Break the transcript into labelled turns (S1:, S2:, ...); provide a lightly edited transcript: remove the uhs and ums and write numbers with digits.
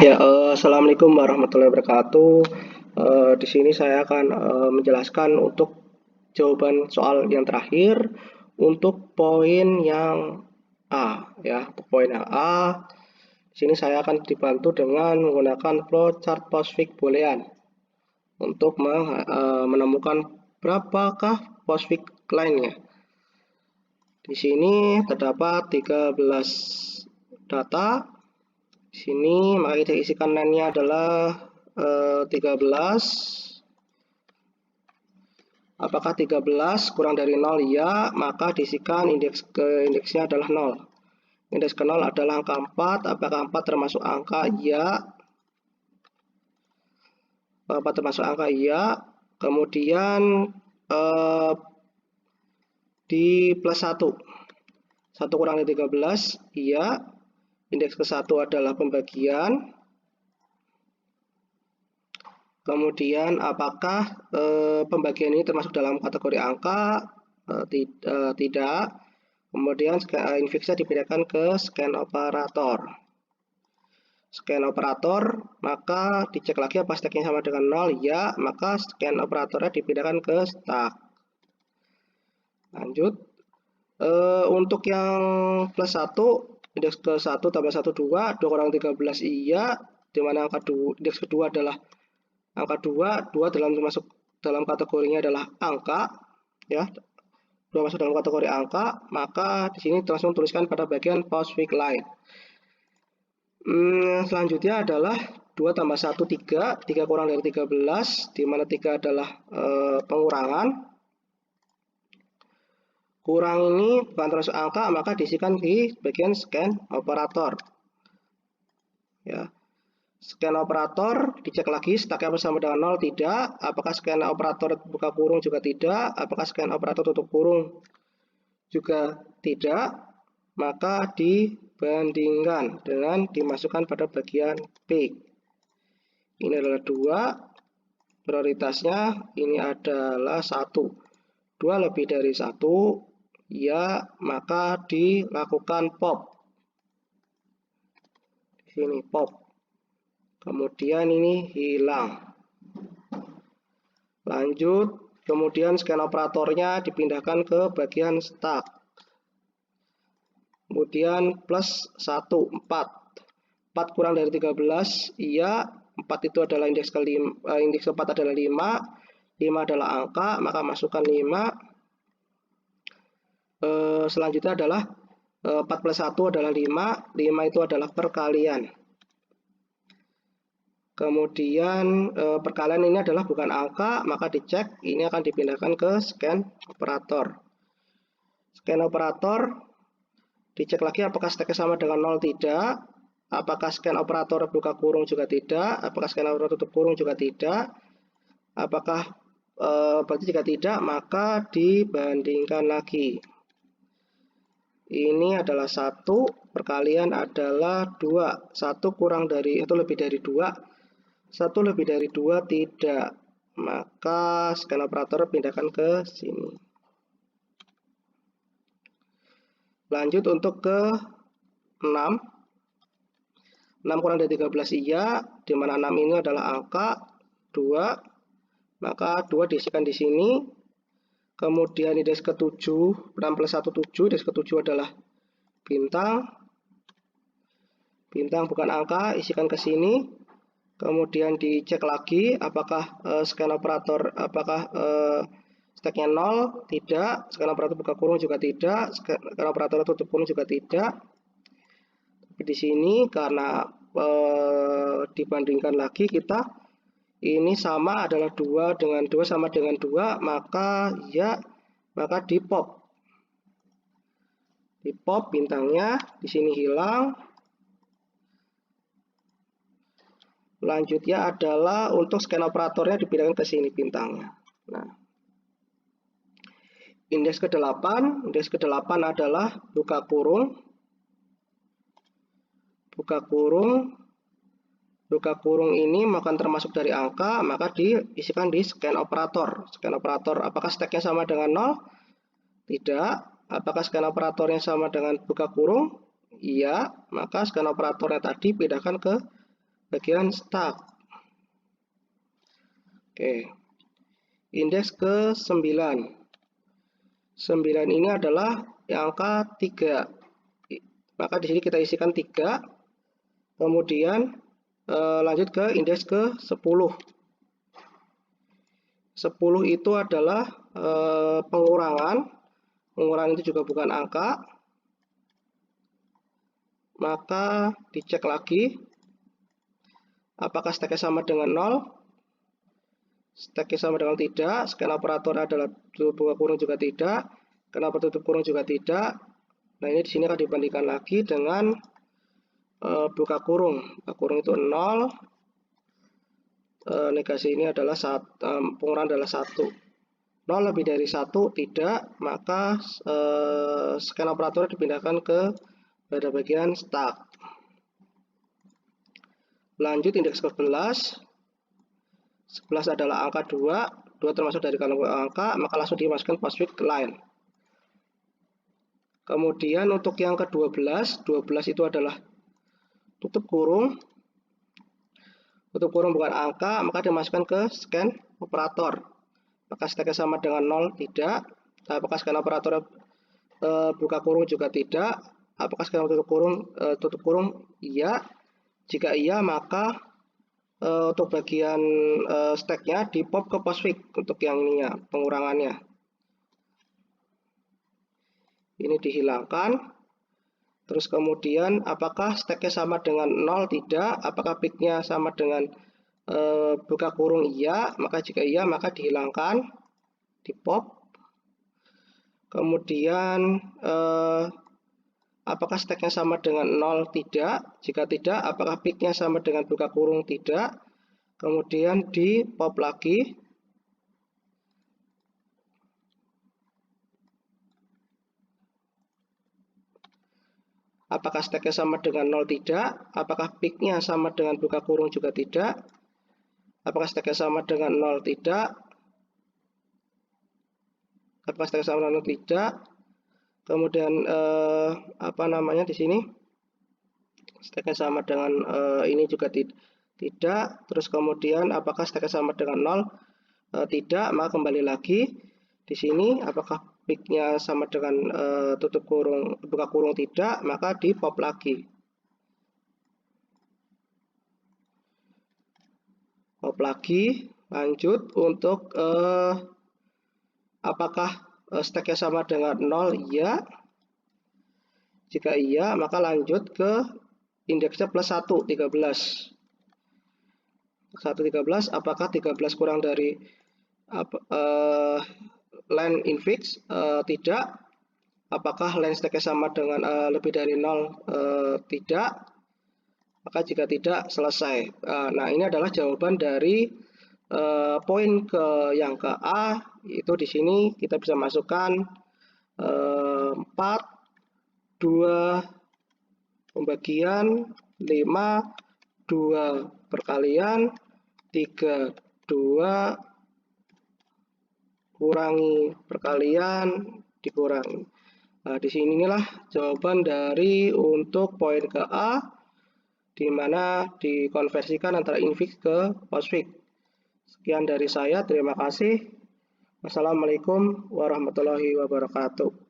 S1: Ya, assalamualaikum warahmatullahi wabarakatuh. Di sini saya akan menjelaskan untuk jawaban soal yang terakhir untuk poin yang A, ya. Untuk poin yang A, di sini saya akan dibantu dengan menggunakan flowchart post-fix boolean untuk menemukan berapakah post-fix lainnya. Di sini terdapat 13 data. Di sini maka kita isikan line-nya adalah 13. Apakah 13 kurang dari 0? Ya, maka diisikan indeksnya adalah 0. Indeks ke 0 adalah angka 4. Apakah 4 termasuk angka? Ya. 4 termasuk angka? Ya. Kemudian di plus 1. 1 kurang dari 13? Iya. Indeks ke 1 adalah pembagian. Kemudian apakah pembagian ini termasuk dalam kategori angka? Tidak. Kemudian infixnya dipindahkan ke scan operator. Scan operator, maka dicek lagi apa stacknya sama dengan 0. Ya, maka scan operatornya dipindahkan ke stack. Lanjut. Untuk yang plus 1, indeks ke 1 tambah 1, 2. 2 kurang 13, iya. Dimana angka 2, indeks kedua adalah angka 2. 2 masuk dalam kategorinya adalah angka, ya. 2 masuk dalam kategori angka, maka di sini langsung tuliskan pada bagian post-fix line. Selanjutnya adalah 2 tambah 1, 3. 3 kurang dari 13, di mana 3 adalah pengurangan. Kurang ini bukan termasuk angka, maka diisikan di bagian scan operator. Ya. Scan operator dicek lagi stacknya bersama dengan 0, tidak. Apakah scan operator buka kurung? Juga tidak. Apakah scan operator tutup kurung? Juga tidak. Maka dibandingkan dengan dimasukkan pada bagian pick. Ini adalah 2. Prioritasnya ini adalah 1. 2 lebih dari 1, ya, maka dilakukan pop. Di sini pop. Kemudian ini hilang. Lanjut, kemudian scan operatornya dipindahkan ke bagian stack. Kemudian plus 1, 4. 4 kurang dari 13, iya. 4 itu adalah indeks ke-5, indeks ke-4 adalah 5. 5 adalah angka, maka masukkan 5. Selanjutnya adalah 4 plus 1 adalah 5. 5 itu adalah perkalian. Kemudian perkalian ini adalah bukan angka, maka dicek, ini akan dipindahkan ke scan operator. Scan operator dicek lagi apakah stacknya sama dengan 0, tidak. Apakah scan operator buka kurung? Juga tidak. Apakah scan operator tutup kurung? Juga tidak. Apakah berarti jika tidak, maka dibandingkan lagi. Ini adalah 1, perkalian adalah 2. 1 kurang dari atau lebih dari 2. 1 lebih dari 2, tidak. Maka scan operator pindahkan ke sini. Lanjut untuk ke 6. 6 kurang dari 13, iya. Di mana 6 ini adalah angka 2. Maka 2 diisikan di sini. Kemudian indeks ke-7, 6 plus 1, 7. Indeks ke-7 adalah bintang. Bintang bukan angka, isikan ke sini. Kemudian dicek lagi apakah scan operator, apakah stacknya 0, tidak. Scan operator buka kurung juga tidak. Scan operator tutup kurung juga tidak. Tapi di sini karena dibandingkan lagi kita, ini sama adalah 2 dengan 2 sama dengan 2, maka ya, maka di pop. Di pop bintangnya, di sini hilang. Lanjutnya adalah untuk scan operatornya dipindahkan ke sini bintangnya. Nah, indeks ke-8, indeks ke-8 adalah buka kurung. Buka kurung. Buka kurung ini akan termasuk dari angka, maka diisikan di scan operator. Scan operator, apakah stacknya sama dengan 0? Tidak. Apakah scan operatornya sama dengan buka kurung? Iya. Maka scan operatornya tadi pindahkan ke bagian start. Oke. Indeks ke-9. 9 ini adalah angka 3. Maka di sini kita isikan 3. Kemudian lanjut ke indeks ke-10. 10 itu adalah pengurangan. Pengurangan itu juga bukan angka. Maka dicek lagi apakah stacknya sama dengan 0. Stacknya sama dengan tidak. Scan operator adalah buka kurung juga tidak. Kenapa tutup kurung juga tidak. Nah, ini di sini akan dibandingkan lagi dengan buka kurung. Buka kurung itu 0. Negasi ini adalah pengurangan adalah 1. 0 lebih dari 1 tidak, maka scan operator dipindahkan pada bagian start. Lanjut indeks ke-11. 11 adalah angka 2. 2 termasuk dari kategori angka, maka langsung dimasukkan postfix line. Kemudian untuk yang ke-12, 12 itu adalah tutup kurung. Tutup kurung bukan angka, maka dimasukkan ke scan operator. Apakah stacknya sama dengan 0? Tidak. Apakah scan operator buka kurung juga tidak. Apakah scan tutup kurung? Iya. Jika iya, maka untuk bagian stacknya di pop ke postfix untuk yang ininya, pengurangannya. Ini dihilangkan. Terus kemudian apakah stacknya sama dengan 0? Tidak. Apakah peaknya sama dengan buka kurung? Iya. Maka jika iya, maka dihilangkan, di pop. Kemudian apakah stacknya sama dengan 0? Tidak. Jika tidak, apakah peaknya sama dengan buka kurung? Tidak. Kemudian di pop lagi. Apakah stacknya sama dengan 0? Tidak. Apakah peaknya sama dengan buka kurung? Juga tidak. Apakah stacknya sama dengan 0? Tidak. Apakah stacknya sama dengan 0? Tidak. Kemudian di sini stacknya sama dengan ini juga tidak. Terus kemudian apakah stacknya sama dengan 0? Tidak. Maka kembali lagi di sini apakah peaknya sama dengan tutup kurung buka kurung? Tidak. Maka di pop lagi. Pop lagi. Lanjut untuk apakah stacknya sama dengan 0? Iya. Jika iya, maka lanjut ke indeksnya plus 1, 13. 13, apakah 13 kurang dari line infix? Tidak. Apakah line stacknya sama dengan lebih dari 0? Tidak. Maka jika tidak, selesai. Nah, ini adalah jawaban dari poin yang ke A. Itu di sini kita bisa masukkan 4, 2 pembagian, 5, 2 perkalian, 3, 2 kurangi perkalian, dikurangi. Nah, di sinilah jawaban dari untuk poin ke A, di mana dikonversikan antara infix ke postfix. Sekian dari saya, terima kasih. Wassalamualaikum warahmatullahi wabarakatuh.